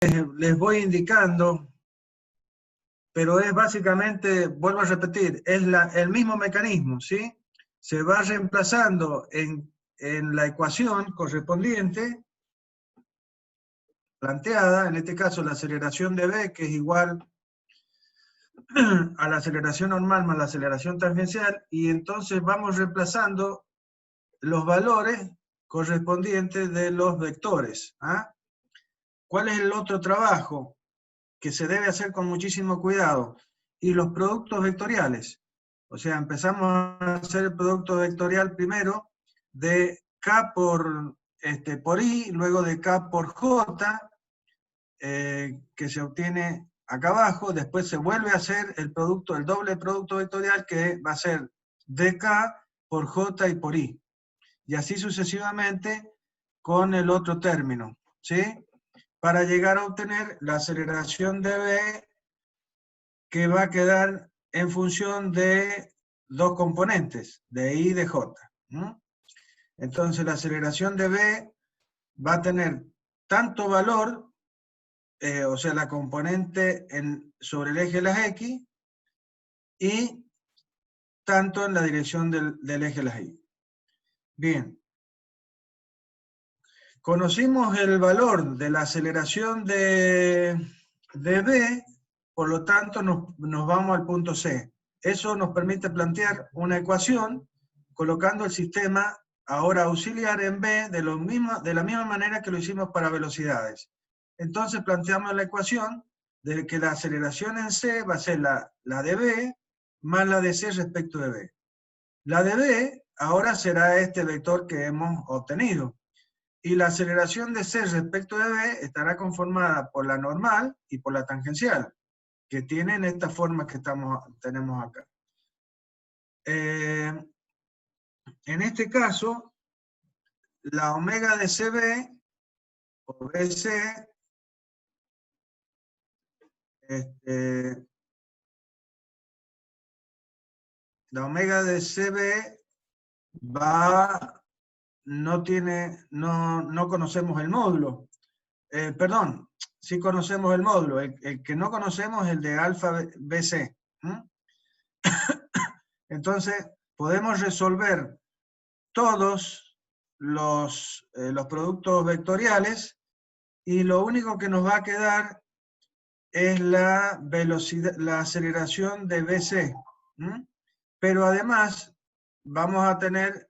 les voy indicando, pero es básicamente, vuelvo a repetir, es el mismo mecanismo, ¿sí? Se va reemplazando en la ecuación correspondiente, planteada, en este caso la aceleración de B, que es igual a la aceleración normal más la aceleración tangencial, y entonces vamos reemplazando los valores correspondientes de los vectores. ¿Ah? ¿Cuál es el otro trabajo que se debe hacer con muchísimo cuidado? Y los productos vectoriales. O sea, empezamos a hacer el producto vectorial primero de K por I, luego de K por J, que se obtiene acá abajo, después se vuelve a hacer el doble producto vectorial, que va a ser dk por J y por I. Y así sucesivamente con el otro término, ¿sí? Para llegar a obtener la aceleración de B, que va a quedar en función de dos componentes, de I y de J. Entonces la aceleración de B va a tener tanto valor, o sea, la componente sobre el eje de las X, y tanto en la dirección del eje de las Y. Bien. Conocimos el valor de la aceleración de B, por lo tanto nos vamos al punto C. Eso nos permite plantear una ecuación colocando el sistema ahora auxiliar en B de la misma manera que lo hicimos para velocidades. Entonces planteamos la ecuación de que la aceleración en C va a ser la de B más la de C respecto de B. La de B ahora será este vector que hemos obtenido. Y la aceleración de C respecto de B estará conformada por la normal y por la tangencial, que tienen esta forma que tenemos acá. En este caso, la omega de CB o BC la omega de CB no conocemos el módulo. Perdón, sí conocemos el módulo. El que no conocemos es el de alfa BC. Entonces, podemos resolver todos los productos vectoriales y lo único que nos va a quedar es la velocidad, la aceleración de BC. Pero además vamos a tener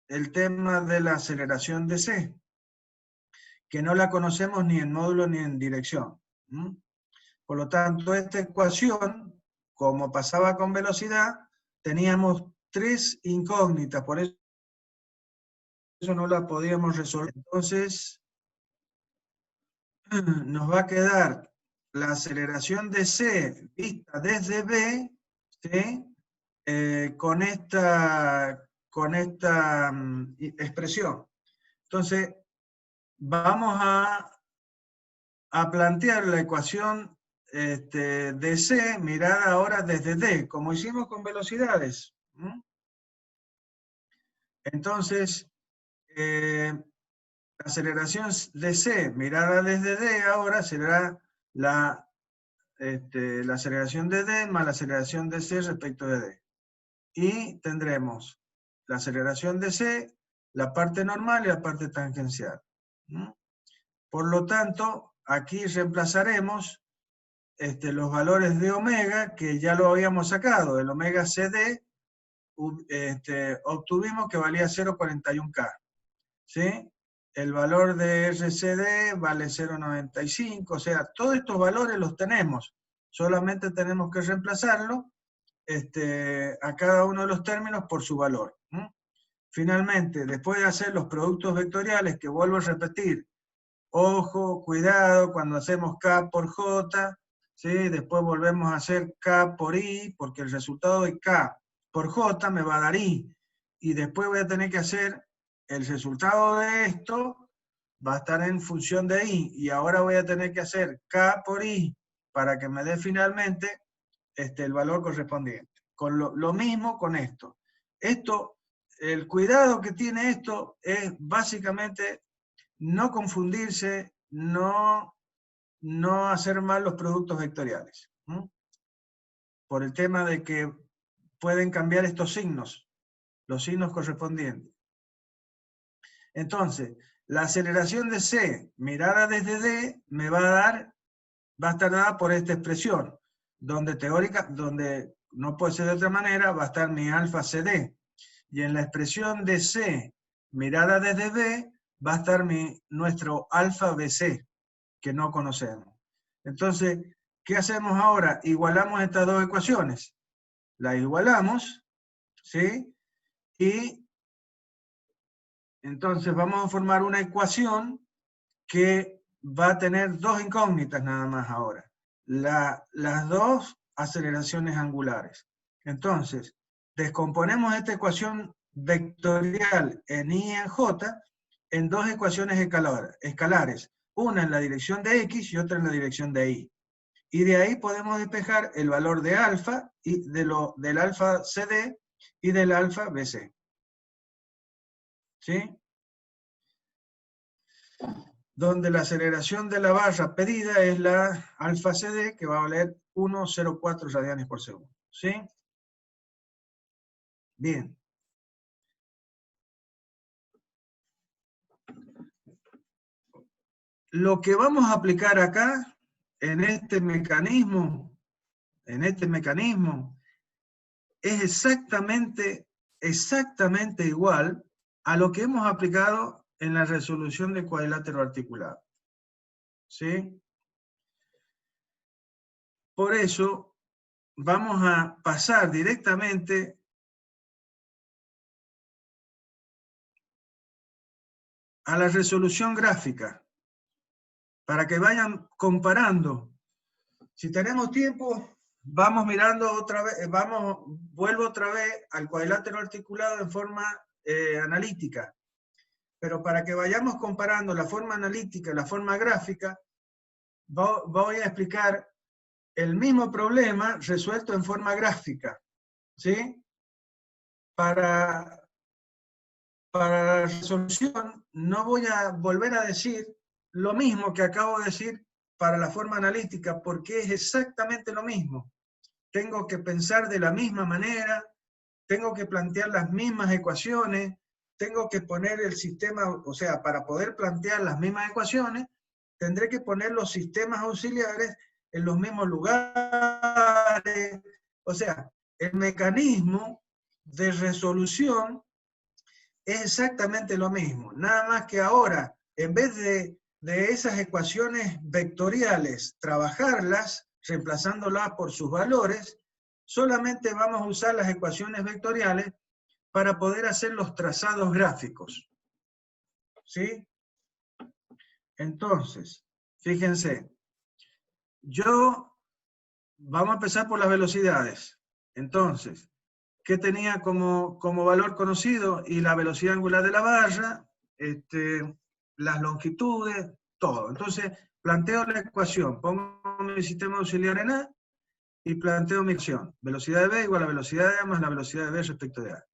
el tema de la aceleración de C, que no la conocemos ni en módulo ni en dirección. Por lo tanto, esta ecuación, como pasaba con velocidad, teníamos tres incógnitas, por eso no la podíamos resolver. Entonces, nos va a quedar la aceleración de C vista desde B, ¿sí? Con esta expresión. Entonces, vamos a plantear la ecuación de C mirada ahora desde D, como hicimos con velocidades. Entonces, la aceleración de C mirada desde D ahora será la aceleración de D más la aceleración de C respecto de D. Y tendremos la aceleración de C, la parte normal y la parte tangencial. Por lo tanto, aquí reemplazaremos los valores de omega, que ya lo habíamos sacado. El omega CD obtuvimos que valía 0,41K. ¿Sí? El valor de RCD vale 0,95, o sea, todos estos valores los tenemos. Solamente tenemos que reemplazarlo a cada uno de los términos por su valor. Finalmente, después de hacer los productos vectoriales, que vuelvo a repetir, ojo, cuidado, cuando hacemos K por J, ¿sí? Después volvemos a hacer K por I, porque el resultado de K por J me va a dar I. Y después voy a tener que hacer el resultado de esto, va a estar en función de I. Y ahora voy a tener que hacer K por I para que me dé finalmente el valor correspondiente. Con lo mismo con esto. El cuidado que tiene esto es básicamente no confundirse, no no hacer mal los productos vectoriales. Por el tema de que pueden cambiar estos signos, los signos correspondientes. Entonces, la aceleración de C mirada desde D me va a estar dada por esta expresión, donde no puede ser de otra manera, va a estar mi alfa CD. Y en la expresión de C mirada desde B va a estar nuestro alfa BC, que no conocemos. Entonces, ¿qué hacemos ahora? Igualamos estas dos ecuaciones. Las igualamos, ¿sí? Y entonces vamos a formar una ecuación que va a tener dos incógnitas nada más ahora. Las dos aceleraciones angulares. Entonces, descomponemos esta ecuación vectorial en I y en J en dos ecuaciones escalares. Una en la dirección de X y otra en la dirección de Y. Y de ahí podemos despejar el valor de alfa, y del alfa CD y del alfa BC. ¿Sí? Donde la aceleración de la barra pedida es la alfa CD, que va a valer 1,04 radianes por segundo. ¿Sí? Bien. Lo que vamos a aplicar acá, en este mecanismo, es exactamente igual a lo que hemos aplicado en la resolución de cuadrilátero articulado. ¿Sí? Por eso vamos a pasar directamente a la resolución gráfica, para que vayan comparando. Si tenemos tiempo, vamos mirando otra vez, vuelvo otra vez al cuadrilátero articulado en forma analítica. Pero para que vayamos comparando la forma analítica y la forma gráfica, voy a explicar el mismo problema resuelto en forma gráfica. ¿Sí? Para la resolución no voy a volver a decir lo mismo que acabo de decir para la forma analítica, porque es exactamente lo mismo. Tengo que pensar de la misma manera, tengo que plantear las mismas ecuaciones, tengo que poner el sistema, o sea, para poder plantear las mismas ecuaciones, tendré que poner los sistemas auxiliares en los mismos lugares. O sea, el mecanismo de resolución es exactamente lo mismo, nada más que ahora, en vez de esas ecuaciones vectoriales, trabajarlas, reemplazándolas por sus valores, solamente vamos a usar las ecuaciones vectoriales para poder hacer los trazados gráficos. ¿Sí? Entonces, fíjense, vamos a empezar por las velocidades. Entonces, ¿qué tenía como valor conocido? Y la velocidad angular de la barra, las longitudes, todo. Entonces, planteo la ecuación, pongo mi sistema auxiliar en A y planteo mi ecuación. Velocidad de B igual a la velocidad de A más la velocidad de B respecto de A.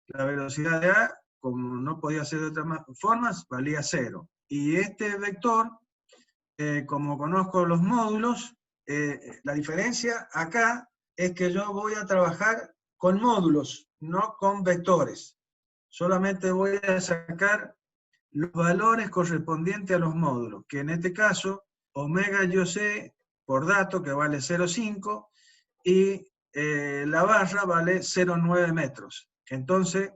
La velocidad de A, como no podía ser de otras formas, valía 0. Y este vector, como conozco los módulos, la diferencia acá es que yo voy a trabajar con módulos, no con vectores. Solamente voy a sacar los valores correspondientes a los módulos, que en este caso, omega yo sé por dato que vale 0,5 y la barra vale 0,9 metros. Entonces,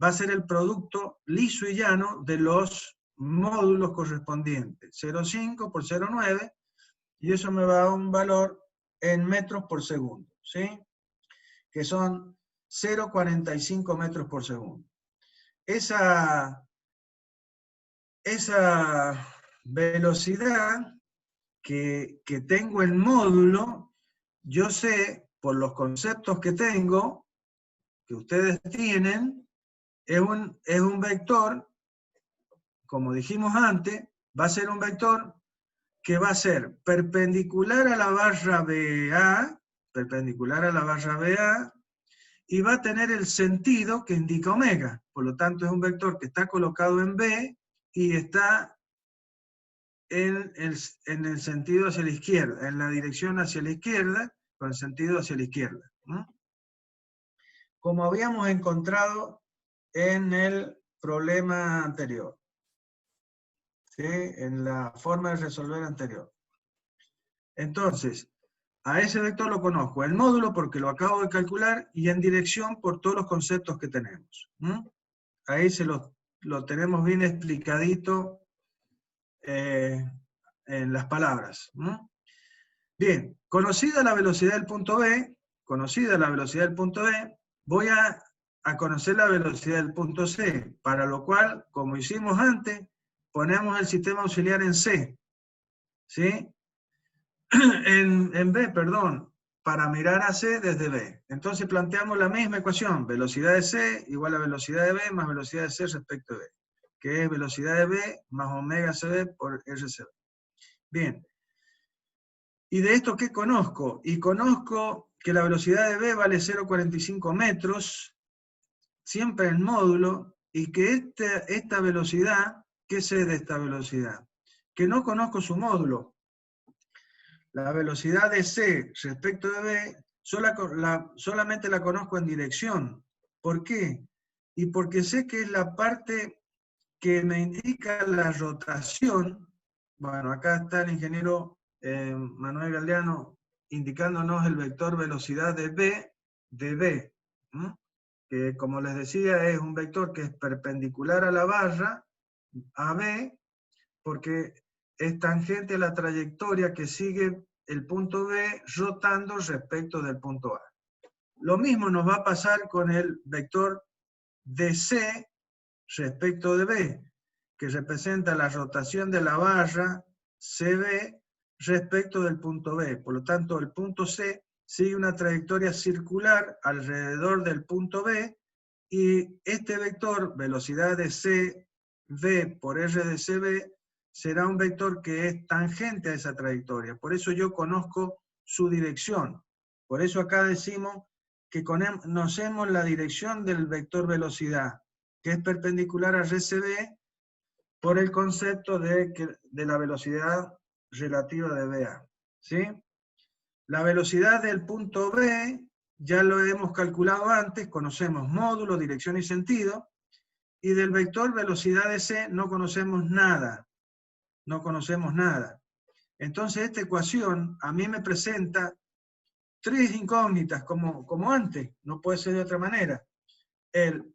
va a ser el producto liso y llano de los módulos correspondientes. 0,5 por 0,9, y eso me va a dar un valor en metros por segundo, ¿sí? Que son 0,45 metros por segundo. Esa velocidad que tengo en módulo, yo sé, por los conceptos que tengo, que ustedes tienen, es un vector, como dijimos antes, va a ser un vector que va a ser perpendicular a la barra BA, y va a tener el sentido que indica omega. Por lo tanto, es un vector que está colocado en B y está en el sentido hacia la izquierda, en la dirección hacia la izquierda, con el sentido hacia la izquierda. Como habíamos encontrado en el problema anterior, ¿sí? En la forma de resolver anterior. Entonces, a ese vector lo conozco, el módulo porque lo acabo de calcular, y en dirección por todos los conceptos que tenemos. Ahí lo tenemos bien explicadito en las palabras. Bien, conocida la velocidad del punto B, voy a conocer la velocidad del punto C, para lo cual, como hicimos antes, ponemos el sistema auxiliar en C, ¿sí? en B, perdón, para mirar a C desde B. Entonces planteamos la misma ecuación, velocidad de C igual a velocidad de B más velocidad de C respecto de B, que es velocidad de B más omega CB por RCB. Bien. ¿Y de esto qué conozco? Y conozco que la velocidad de B vale 0,45 metros, siempre en módulo, y que esta velocidad, ¿qué sé de esta velocidad? Que no conozco su módulo. La velocidad de C respecto de B solamente la conozco en dirección. ¿Por qué? Y porque sé que es la parte que me indica la rotación. Bueno, acá está el ingeniero Manuel Galeano indicándonos el vector velocidad de B, que como les decía es un vector que es perpendicular a la barra, AB, porque es tangente a la trayectoria que sigue el punto B rotando respecto del punto A. Lo mismo nos va a pasar con el vector DC respecto de B, que representa la rotación de la barra CB respecto del punto B. Por lo tanto, el punto C sigue una trayectoria circular alrededor del punto B, y este vector, velocidad de CV por R de CB, será un vector que es tangente a esa trayectoria. Por eso yo conozco su dirección. Por eso acá decimos que conocemos la dirección del vector velocidad, que es perpendicular a RCB por el concepto de la velocidad relativa de BA. ¿Sí? La velocidad del punto B ya lo hemos calculado antes, conocemos módulo, dirección y sentido, y del vector velocidad de C no conocemos nada. No conocemos nada. Entonces esta ecuación a mí me presenta tres incógnitas, como antes, no puede ser de otra manera.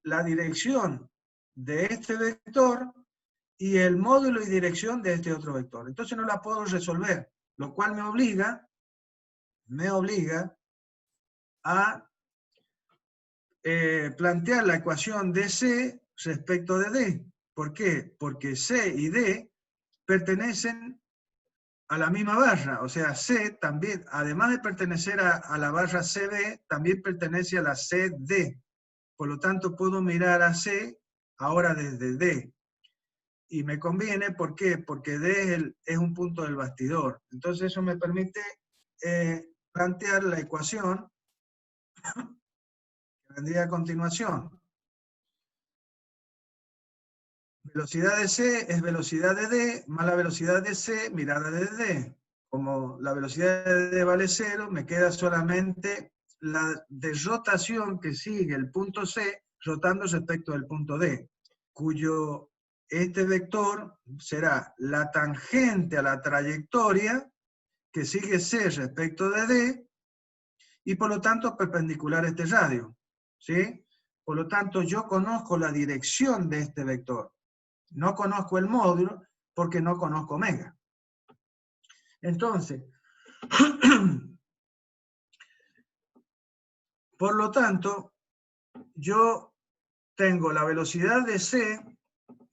La dirección de este vector y el módulo y dirección de este otro vector. Entonces no la puedo resolver, lo cual me obliga a plantear la ecuación de C respecto de D. ¿Por qué? Porque C y D pertenecen a la misma barra, o sea, C también, además de pertenecer a la barra CB, también pertenece a la CD. Por lo tanto, puedo mirar a C ahora desde D. Y me conviene, ¿por qué? Porque D es un punto del bastidor. Entonces eso me permite plantear la ecuación que vendría a continuación. Velocidad de C es velocidad de D más la velocidad de C mirada desde D. Como la velocidad de D vale 0, me queda solamente la de rotación que sigue el punto C rotando respecto del punto D, cuyo este vector será la tangente a la trayectoria que sigue C respecto de D, y por lo tanto perpendicular a este radio. ¿Sí? Por lo tanto, yo conozco la dirección de este vector. No conozco el módulo porque no conozco omega. Entonces, por lo tanto, yo tengo la velocidad de C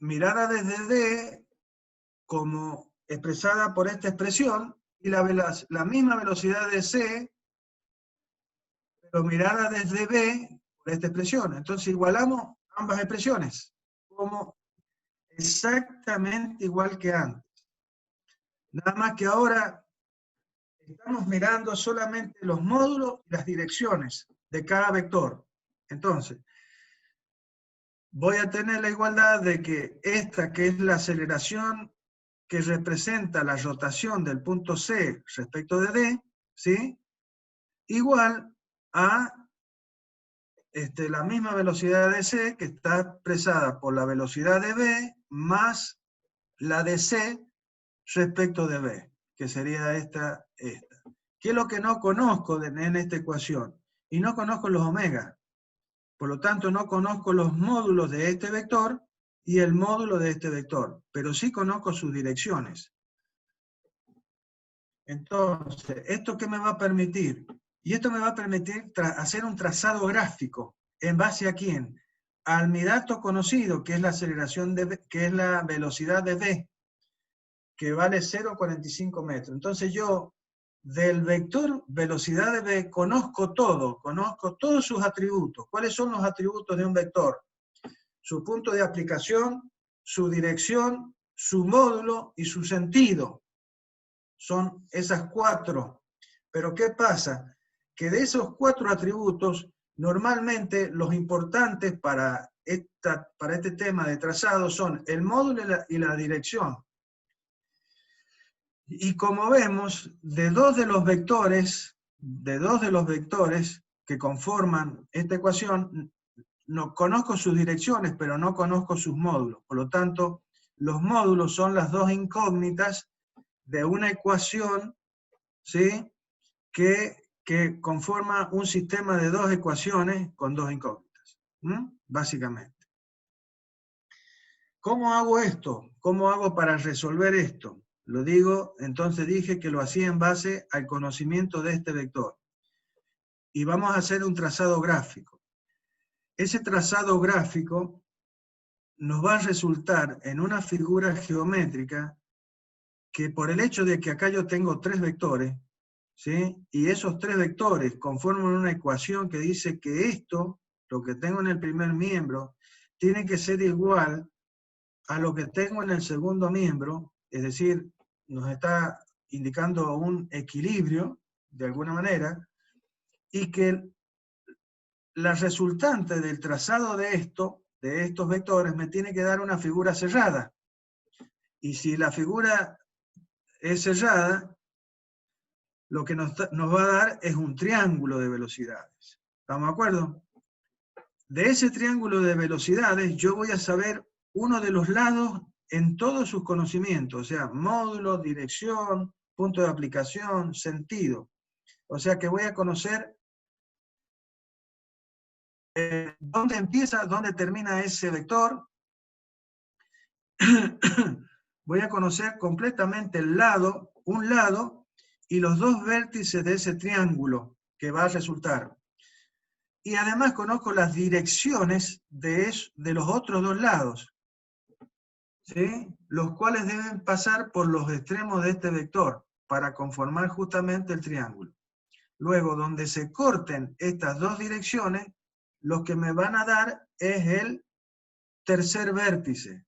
mirada desde D como expresada por esta expresión, y la misma velocidad de C pero mirada desde B por esta expresión. Entonces igualamos ambas expresiones como exactamente igual que antes. Nada más que ahora estamos mirando solamente los módulos y las direcciones de cada vector. Entonces, voy a tener la igualdad de que esta, que es la aceleración que representa la rotación del punto C respecto de D, ¿sí? Igual a la misma velocidad de C, que está expresada por la velocidad de B más la de C respecto de B, que sería esta. ¿Qué es lo que no conozco en esta ecuación? Y no conozco los omegas. Por lo tanto, no conozco los módulos de este vector y el módulo de este vector, pero sí conozco sus direcciones. Entonces, ¿esto qué me va a permitir? Y esto me va a permitir hacer un trazado gráfico. ¿En base a quién? Al mi dato conocido, que es la aceleración de V, que es la velocidad de V, que vale 0,45 metros. Entonces yo, del vector velocidad de V, conozco todos sus atributos. ¿Cuáles son los atributos de un vector? Su punto de aplicación, su dirección, su módulo y su sentido. Son esas 4. Pero ¿qué pasa? Que de esos 4 atributos, normalmente los importantes para este tema de trazado son el módulo y la dirección. Y como vemos, de dos de los vectores que conforman esta ecuación, no conozco sus direcciones, pero no conozco sus módulos. Por lo tanto, los módulos son las dos incógnitas de una ecuación, ¿sí?, que conforma un sistema de dos ecuaciones con dos incógnitas, básicamente. ¿Cómo hago esto? ¿Cómo hago para resolver esto? Lo digo, entonces dije que lo hacía en base al conocimiento de este vector. Y vamos a hacer un trazado gráfico. Ese trazado gráfico nos va a resultar en una figura geométrica que, por el hecho de que acá yo tengo 3 vectores, ¿sí?, y esos 3 vectores conforman una ecuación que dice que esto, lo que tengo en el primer miembro, tiene que ser igual a lo que tengo en el segundo miembro, es decir, nos está indicando un equilibrio, de alguna manera, y que la resultante del trazado de estos vectores, me tiene que dar una figura cerrada. Y si la figura es cerrada, lo que nos va a dar es un triángulo de velocidades. ¿Estamos de acuerdo? De ese triángulo de velocidades, yo voy a saber uno de los lados en todos sus conocimientos, o sea, módulo, dirección, punto de aplicación, sentido. O sea que voy a conocer dónde empieza, dónde termina ese vector. Voy a conocer completamente un lado, y los dos vértices de ese triángulo que va a resultar. Y además conozco las direcciones de los otros dos lados, ¿sí?, los cuales deben pasar por los extremos de este vector para conformar justamente el triángulo. Luego, donde se corten estas dos direcciones, lo que me van a dar es el tercer vértice.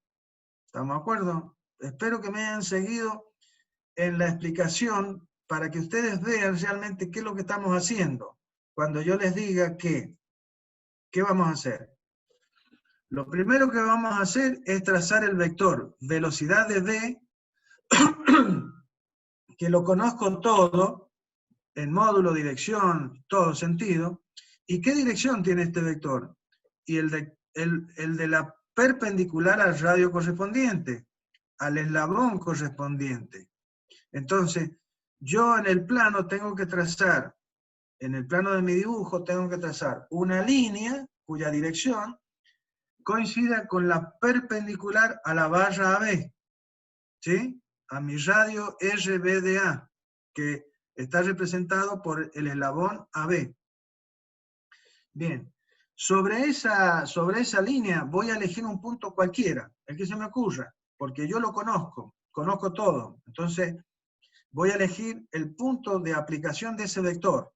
¿Estamos de acuerdo? Espero que me hayan seguido en la explicación para que ustedes vean realmente qué es lo que estamos haciendo. Cuando yo les diga ¿qué vamos a hacer? Lo primero que vamos a hacer es trazar el vector velocidad de V, que lo conozco todo, en módulo, dirección, todo sentido. ¿Y qué dirección tiene este vector? Y el de la perpendicular al radio correspondiente, al eslabón correspondiente. Entonces, yo en el plano tengo que trazar, en el plano de mi dibujo, tengo que trazar una línea cuya dirección coincida con la perpendicular a la barra AB, ¿sí?, a mi radio RBDA, que está representado por el eslabón AB. Bien, sobre esa línea voy a elegir un punto cualquiera, el que se me ocurra, porque yo lo conozco todo. Entonces, voy a elegir el punto de aplicación de ese vector,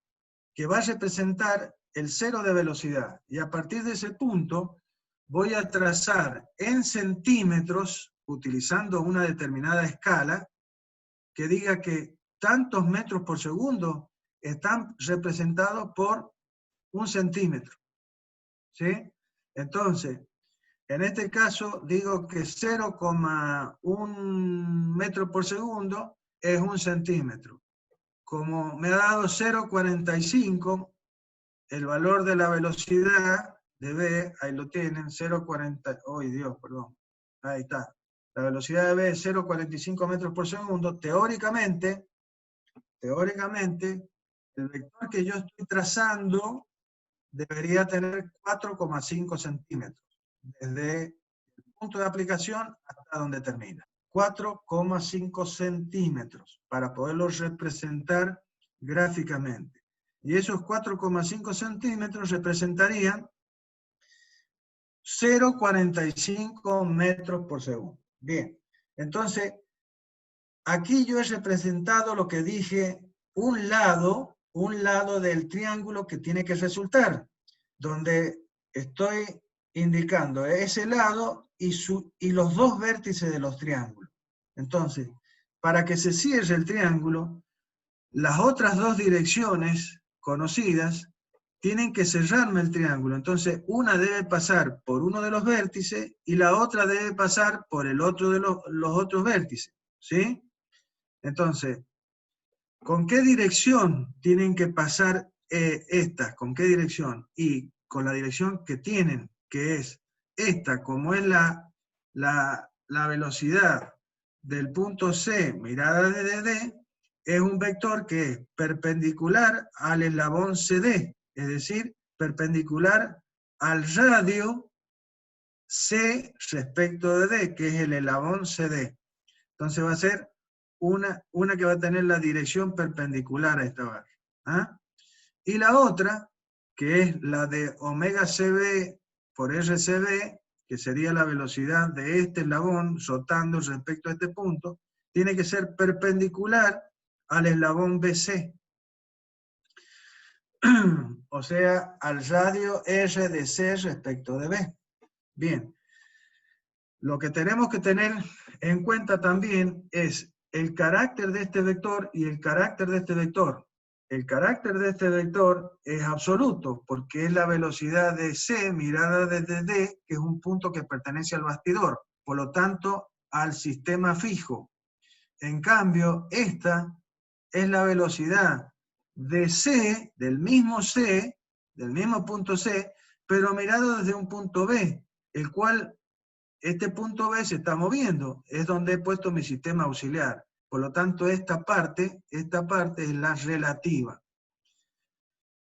que va a representar el cero de velocidad. Y a partir de ese punto, voy a trazar en centímetros, utilizando una determinada escala, que diga que tantos metros por segundo están representados por 1 centímetro. ¿Sí? Entonces, En este caso digo que 0,1 metro por segundo es 1 centímetro. Como me ha dado 0,45, el valor de la velocidad de B, ahí lo tienen, 0,40, ¡ay Dios, perdón! Ahí está. La velocidad de B es 0,45 metros por segundo. Teóricamente, el vector que yo estoy trazando debería tener 4,5 centímetros, desde el punto de aplicación hasta donde termina. 4,5 centímetros, para poderlo representar gráficamente. Y esos 4,5 centímetros representarían 0,45 metros por segundo. Bien, entonces, aquí yo he representado lo que dije, un lado del triángulo que tiene que resultar, donde estoy indicando ese lado y los dos vértices de los triángulos. Entonces, para que se cierre el triángulo, las otras dos direcciones conocidas tienen que cerrarme el triángulo. Entonces, una debe pasar por uno de los vértices y la otra debe pasar por el otro de los otros vértices. ¿Sí? Entonces, ¿con qué dirección tienen que pasar estas? ¿Con qué dirección? Y con la dirección que tienen, que es esta, como es la velocidad del punto C, mirada de D, es un vector que es perpendicular al eslabón CD, es decir, perpendicular al radio C respecto de D, que es el eslabón CD. Entonces va a ser una que va a tener la dirección perpendicular a esta barra. ¿Ah? Y la otra, que es la de omega CB por RCB, que sería la velocidad de este eslabón rotando respecto a este punto, tiene que ser perpendicular al eslabón BC. O sea, al radio R de C respecto de B. Bien. Lo que tenemos que tener en cuenta también es el carácter de este vector y el carácter de este vector. El carácter de este vector es absoluto, porque es la velocidad de C mirada desde D, que es un punto que pertenece al bastidor, por lo tanto, al sistema fijo. En cambio, esta es la velocidad de C, del mismo punto C, pero mirado desde un punto B, el cual este punto B se está moviendo, es donde he puesto mi sistema auxiliar. Por lo tanto, esta parte es la relativa.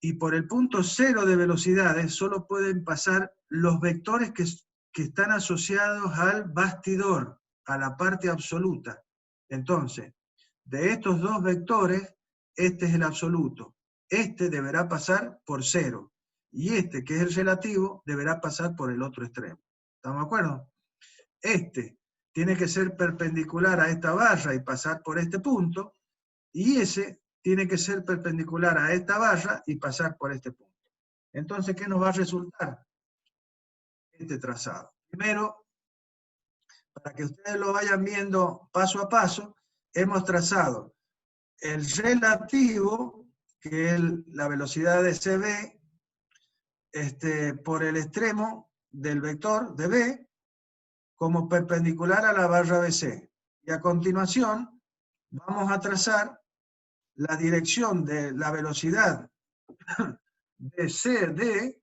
Y por el punto cero de velocidades solo pueden pasar los vectores que están asociados al bastidor, a la parte absoluta. Entonces, de estos dos vectores, este es el absoluto. Este deberá pasar por cero. Y este, que es el relativo, deberá pasar por el otro extremo. ¿Estamos de acuerdo? Este tiene que ser perpendicular a esta barra y pasar por este punto, y ese tiene que ser perpendicular a esta barra y pasar por este punto. Entonces, ¿qué nos va a resultar? Este trazado. Primero, para que ustedes lo vayan viendo paso a paso, hemos trazado el relativo, que es la velocidad de CB, por el extremo del vector de B, como perpendicular a la barra BC. Y a continuación vamos a trazar la dirección de la velocidad de CD,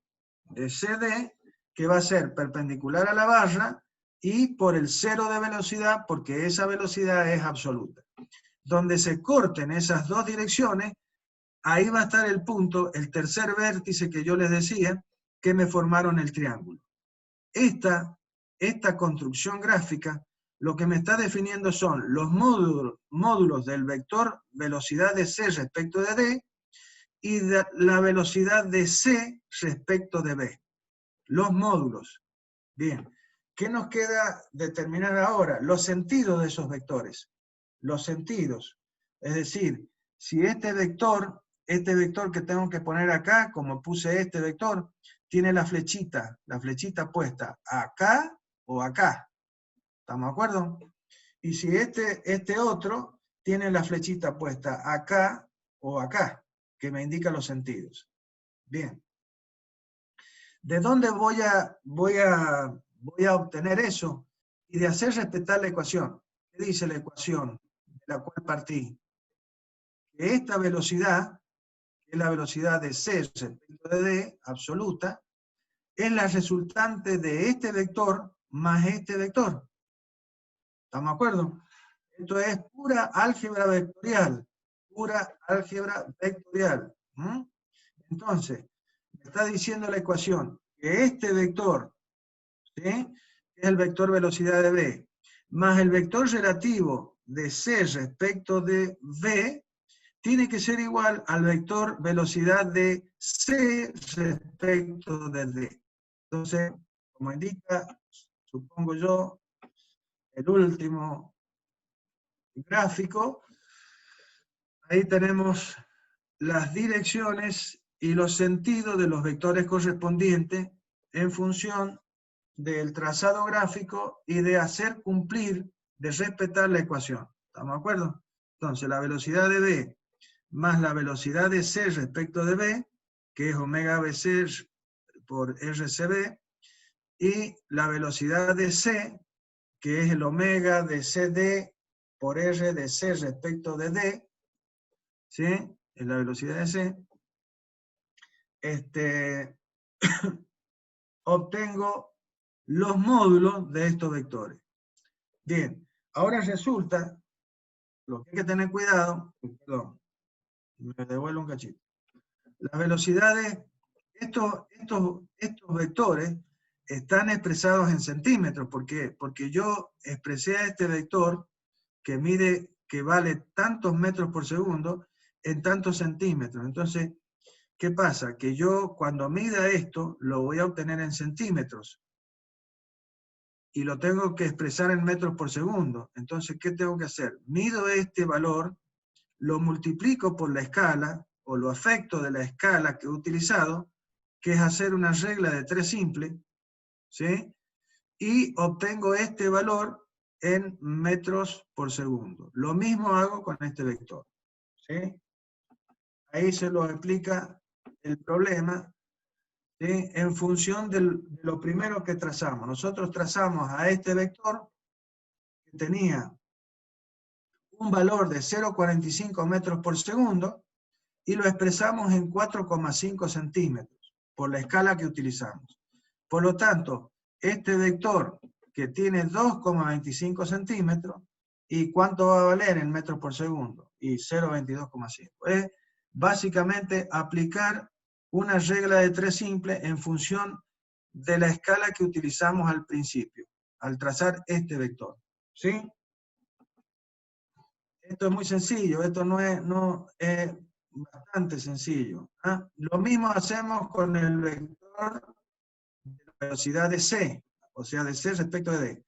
que va a ser perpendicular a la barra y por el cero de velocidad, porque esa velocidad es absoluta. Donde se corten esas dos direcciones, ahí va a estar el punto, el tercer vértice que yo les decía, que me formaron el triángulo. Esta construcción gráfica lo que me está definiendo son los módulos del vector velocidad de C respecto de D y de la velocidad de C respecto de B. Los módulos. Bien. ¿Qué nos queda determinar ahora? Los sentidos de esos vectores. Los sentidos. Es decir, si este vector que tengo que poner acá, como puse este vector, tiene la flechita puesta acá o acá. ¿Estamos de acuerdo? Y si este otro tiene la flechita puesta acá o acá, que me indica los sentidos. Bien. ¿De dónde voy a voy a obtener eso y de hacer respetar la ecuación. ¿Qué dice la ecuación de la cual partí? Que esta velocidad, que es la velocidad de c respecto de d absoluta, es la resultante de este vector más este vector. ¿Estamos de acuerdo? Esto es pura álgebra vectorial. Pura álgebra vectorial. Entonces, me está diciendo la ecuación que este vector, ¿sí?, es el vector velocidad de v, más el vector relativo de c respecto de v, tiene que ser igual al vector velocidad de c respecto de d. Entonces, como indica, supongo yo, el último gráfico, ahí tenemos las direcciones y los sentidos de los vectores correspondientes en función del trazado gráfico y de hacer cumplir, de respetar la ecuación. ¿Estamos de acuerdo? Entonces, la velocidad de v más la velocidad de c respecto de v, que es omega bc por rcb, y la velocidad de c, que es el omega de cd por r de c respecto de d, ¿sí?, es la velocidad de c, obtengo los módulos de estos vectores. Bien, ahora resulta, lo que hay que tener cuidado, perdón, me devuelvo un cachito. Las velocidades, estos vectores están expresados en centímetros. ¿Por qué? Porque yo expresé a este vector que mide, que vale tantos metros por segundo en tantos centímetros. Entonces, ¿qué pasa? Que yo cuando mida esto, lo voy a obtener en centímetros. Y lo tengo que expresar en metros por segundo. Entonces, ¿qué tengo que hacer? Mido este valor, lo multiplico por la escala, o lo afecto de la escala que he utilizado, que es hacer una regla de 3 simple, ¿sí?, y obtengo este valor en metros por segundo. Lo mismo hago con este vector, ¿sí? Ahí se lo explica el problema, ¿sí?, en función de lo primero que trazamos. Nosotros trazamos a este vector que tenía un valor de 0,45 metros por segundo y lo expresamos en 4,5 centímetros por la escala que utilizamos. Por lo tanto, este vector que tiene 2,25 centímetros, ¿y cuánto va a valer en metros por segundo? Y 0,22,5. Es básicamente aplicar una regla de 3 simple en función de la escala que utilizamos al principio, al trazar este vector. ¿Sí? Esto es muy sencillo, esto es bastante sencillo. ¿Ah? Lo mismo hacemos con el vector de la velocidad de c, o sea, de c respecto de d.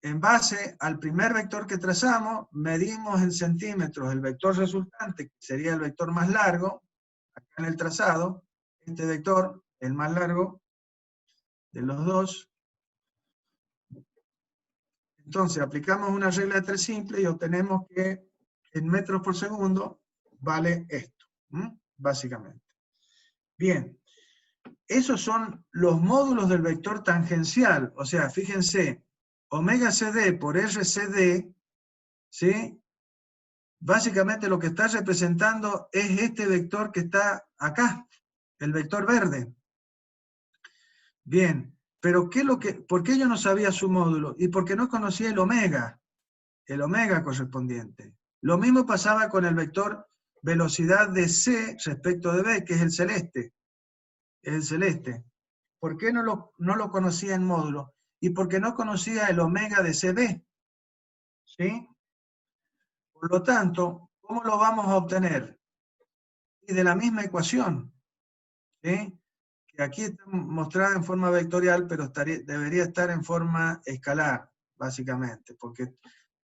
En base al primer vector que trazamos, medimos en centímetros el vector resultante, que sería el vector más largo, acá en el trazado, este vector, el más largo de los dos. Entonces, aplicamos una regla de 3 simple y obtenemos que en metros por segundo vale esto, básicamente. Bien, esos son los módulos del vector tangencial, o sea, fíjense, omega CD por RCD, ¿sí?, básicamente lo que está representando es este vector que está acá, el vector verde. Bien, pero ¿por qué yo no sabía su módulo? Y porque no conocía el omega correspondiente. Lo mismo pasaba con el vector velocidad de C respecto de B, que es el celeste. ¿Por qué no lo conocía en módulo? Y porque no conocía el omega de CB. ¿Sí? Por lo tanto, ¿cómo lo vamos a obtener? Y de la misma ecuación, ¿sí?, que aquí está mostrada en forma vectorial, pero debería estar en forma escalar, básicamente, porque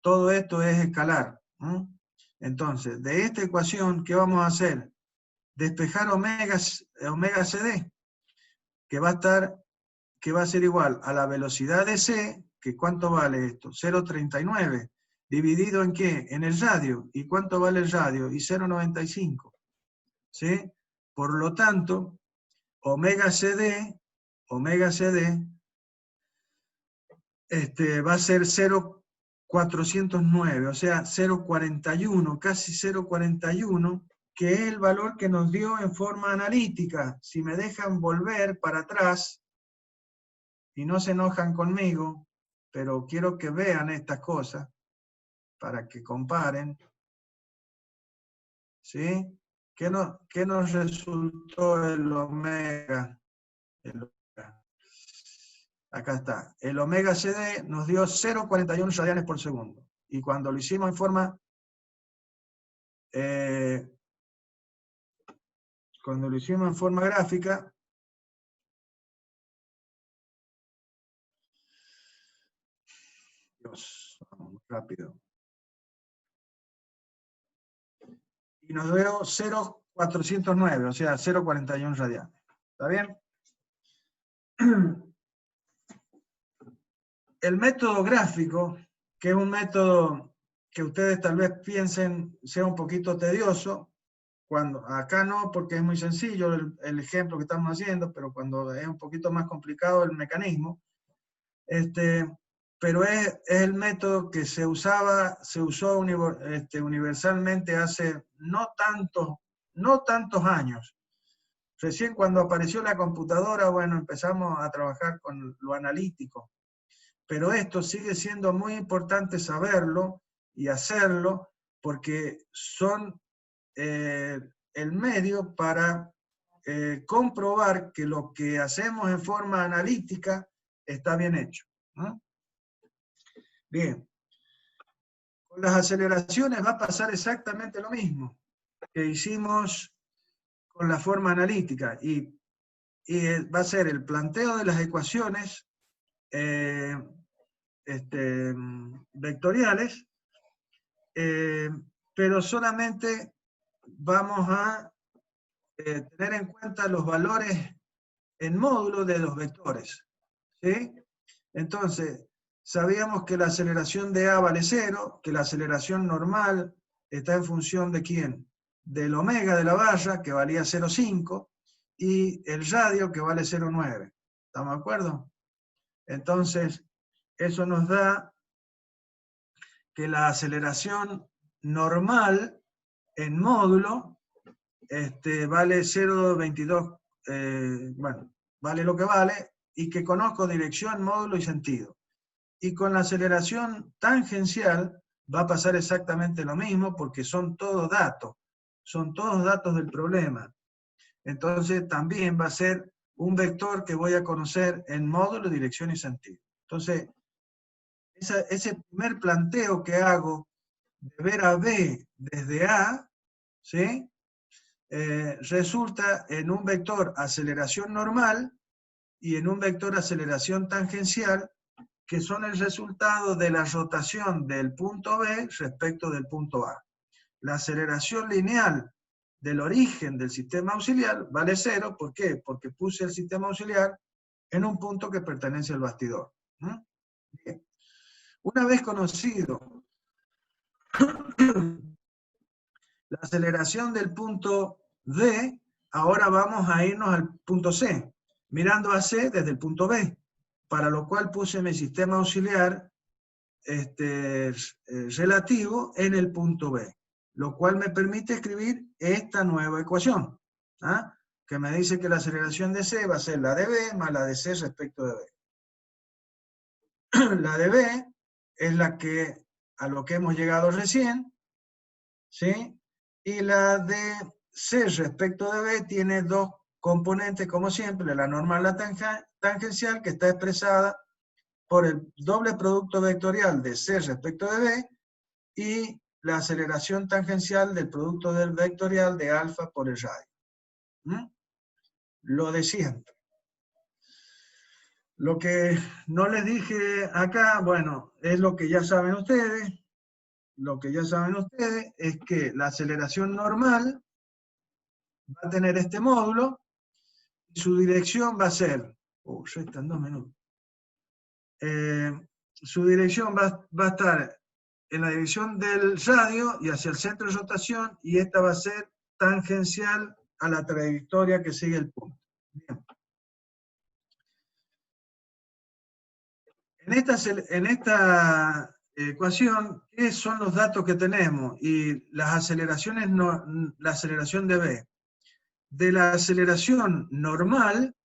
todo esto es escalar. Entonces, de esta ecuación, ¿qué vamos a hacer? Despejar omega CD, que va a ser igual a la velocidad de C, que ¿cuánto vale esto? 0,39. ¿Dividido en qué? En el radio. ¿Y cuánto vale el radio? Y 0,95. ¿Sí? Por lo tanto, omega CD va a ser 0,409, o sea, 0,41, casi 0,41, que es el valor que nos dio en forma analítica. Si me dejan volver para atrás, y no se enojan conmigo, pero quiero que vean estas cosas, para que comparen, ¿sí? ¿Qué nos resultó el omega? Acá está. El omega CD nos dio 0,41 radianes por segundo. Y cuando lo hicimos en forma... cuando lo hicimos en forma gráfica... Dios, vamos rápido. Y nos dio 0,409, o sea, 0,41 radianes. ¿Está bien? El método gráfico, que es un método que ustedes tal vez piensen sea un poquito tedioso, cuando acá no, porque es muy sencillo el ejemplo que estamos haciendo, pero cuando es un poquito más complicado el mecanismo, pero es el método que se usó universalmente hace no tantos años. Recién cuando apareció la computadora, bueno, empezamos a trabajar con lo analítico. Pero esto sigue siendo muy importante saberlo y hacerlo porque son el medio para comprobar que lo que hacemos en forma analítica está bien hecho, ¿no? Bien. Con las aceleraciones va a pasar exactamente lo mismo que hicimos con la forma analítica y va a ser el planteo de las ecuaciones vectoriales, pero solamente vamos a tener en cuenta los valores en módulo de los vectores, ¿sí? Entonces, sabíamos que la aceleración de A vale 0, que la aceleración normal está en función de ¿quién? Del omega de la barra, que valía 0,5, y el radio, que vale 0,9. ¿Estamos de acuerdo? Entonces, eso nos da que la aceleración normal en módulo vale 0,22, bueno, vale lo que vale, y que conozco dirección, módulo y sentido. Y con la aceleración tangencial va a pasar exactamente lo mismo porque son todos datos del problema. Entonces también va a ser un vector que voy a conocer en módulo, dirección y sentido. Entonces, ese primer planteo que hago de ver a B desde A, ¿sí? Resulta en un vector aceleración normal y en un vector aceleración tangencial, que son el resultado de la rotación del punto B respecto del punto A. La aceleración lineal del origen del sistema auxiliar vale 0, ¿por qué? Porque puse el sistema auxiliar en un punto que pertenece al bastidor. Bien. Una vez conocido la aceleración del punto D, ahora vamos a irnos al punto C, mirando a C desde el punto B, para lo cual puse mi sistema auxiliar relativo en el punto B, lo cual me permite escribir esta nueva ecuación, ¿ah? Que me dice que la aceleración de C va a ser la de B más la de C respecto de B. La de B es la que, a lo que hemos llegado recién, ¿sí? Y la de C respecto de B tiene dos componentes, como siempre, la normal, la tangencial, que está expresada por el doble producto vectorial de C respecto de B y la aceleración tangencial del producto del vectorial de alfa por el radio. Lo de siempre. Lo que no les dije acá, bueno, es lo que ya saben ustedes. Lo que ya saben ustedes es que la aceleración normal va a tener este módulo y su dirección va a ser, ya están 2 minutos. Su dirección va a estar en la dirección del radio y hacia el centro de rotación, y esta va a ser tangencial a la trayectoria que sigue el punto. Bien. En esta ecuación, ¿qué son los datos que tenemos? Y las aceleraciones, la aceleración de B. De la aceleración normal,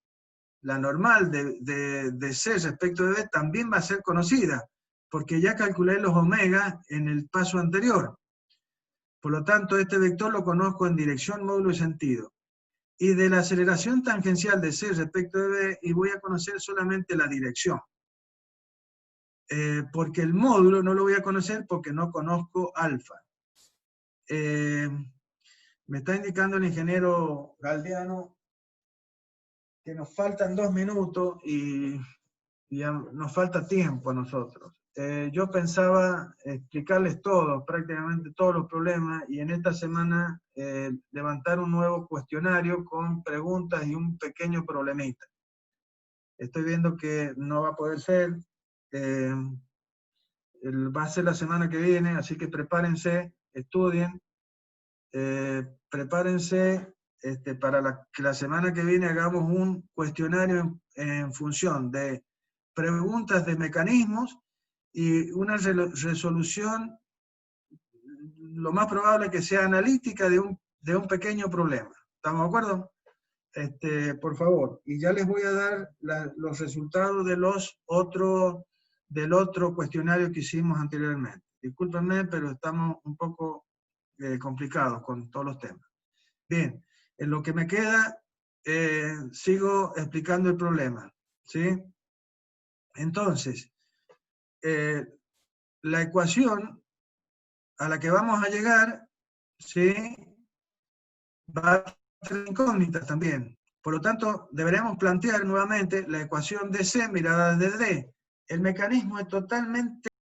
la normal de C respecto de B también va a ser conocida, porque ya calculé los omega en el paso anterior. Por lo tanto, este vector lo conozco en dirección, módulo y sentido. Y de la aceleración tangencial de C respecto de B, y voy a conocer solamente la dirección. Porque el módulo no lo voy a conocer porque no conozco alfa. Me está indicando el ingeniero Galdeano que nos faltan 2 minutos y ya nos falta tiempo a nosotros. Yo pensaba explicarles todo, prácticamente todos los problemas, y en esta semana levantar un nuevo cuestionario con preguntas y un pequeño problemita. Estoy viendo que no va a poder ser, va a ser la semana que viene, así que prepárense, estudien, prepárense para que la semana que viene hagamos un cuestionario en función de preguntas de mecanismos y una resolución, lo más probable que sea analítica de un pequeño problema. ¿Estamos de acuerdo? Por favor. Y ya les voy a dar los resultados del otro cuestionario que hicimos anteriormente. Discúlpenme, pero estamos un poco complicados con todos los temas. Bien, en lo que me queda, sigo explicando el problema, ¿sí? Entonces, la ecuación a la que vamos a llegar, ¿sí?, va a tener incógnitas también. Por lo tanto, deberemos plantear nuevamente la ecuación de C mirada desde D. El mecanismo es totalmente